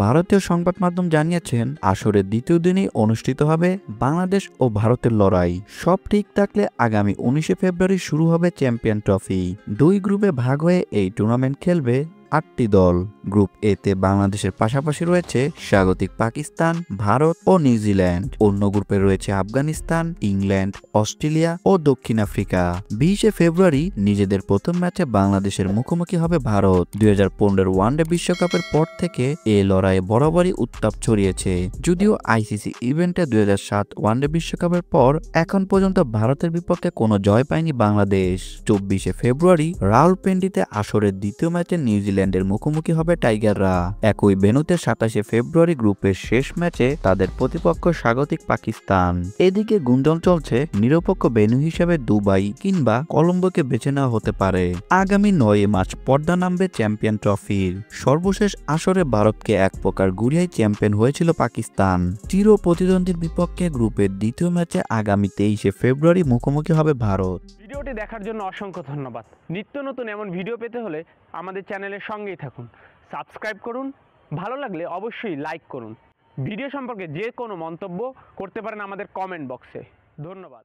ভারতীয় সংবাদ মাধ্যম জানিয়েছেন আসরের দ্বিতীয় দিনেই অনুষ্ঠিত হবে বাংলাদেশ ও ভারতের লড়াই। সব ঠিক থাকলে আগামী 19 ফেব্রুয়ারি শুরু হবে চ্যাম্পিয়ন ট্রফি। দুই গ্রুপে ভাগ হয়ে এই টুর্নামেন্ট খেলবে 8টি দল। গ্রুপ এ তে বাংলাদেশের পাশাপাশি রয়েছে স্বাগতিক পাকিস্তান, ভারত ও নিউজিল্যান্ড। অন্য গ্রুপে রয়েছে আফগানিস্তান, ইংল্যান্ড, অস্ট্রেলিয়া ও দক্ষিণ আফ্রিকা। 20 ফেব্রুয়ারি নিজেদের প্রথম ম্যাচে বাংলাদেশের মুখোমুখি হবে ভারত। 2015 ওয়ানডে বিশ্বকাপের পর থেকে এ লড়াইয়ে বরাবরই উত্তাপ ছড়িয়েছে। যদিও আইসিসি ইভেন্টে 2007 ওয়ানডে বিশ্বকাপের পর এখন পর্যন্ত ভারতের বিপক্ষে কোনো জয় পায়নি বাংলাদেশ। 24 ফেব্রুয়ারি রাওয়ালপিন্ডিতে আসরের দ্বিতীয় ম্যাচে নিউজিল্যান্ডের মুখোমুখি হবে টাইগাররা। একই ভেন্যুতে 27 ফেব্রুয়ারি গ্রুপের শেষ ম্যাচে তাদের প্রতিপক্ষ স্বাগতিক পাকিস্তান। এদিকে গুঞ্জন চলছে নিরপেক্ষ ভেন্যু হিসেবে দুবাই কিংবা কলম্বোকে বেছে নেওয়া হতে পারে। আগামী 9 মার্চ পর্দা নামবে চ্যাম্পিয়ন ট্রফির। সর্বশেষ আসরে ভারতকে এক প্রকার গুড়িয়ায় চ্যাম্পিয়ন হয়েছিল পাকিস্তান। চির প্রতিদ্বন্দ্বীর বিপক্ষে গ্রুপের দ্বিতীয় ম্যাচে আগামী 23 ফেব্রুয়ারি মুখোমুখি হবে ভারত। ভিডিওটি দেখার জন্য অসংখ্য ধন্যবাদ। নিত্য নতুন এমন ভিডিও পেতে হলে আমাদের চ্যানেলের সঙ্গেই থাকুন, সাবস্ক্রাইব করুন, ভালো লাগলে অবশ্যই লাইক করুন। ভিডিও সম্পর্কে যে কোনো মন্তব্য করতে পারেন আমাদের কমেন্ট বক্সে। ধন্যবাদ।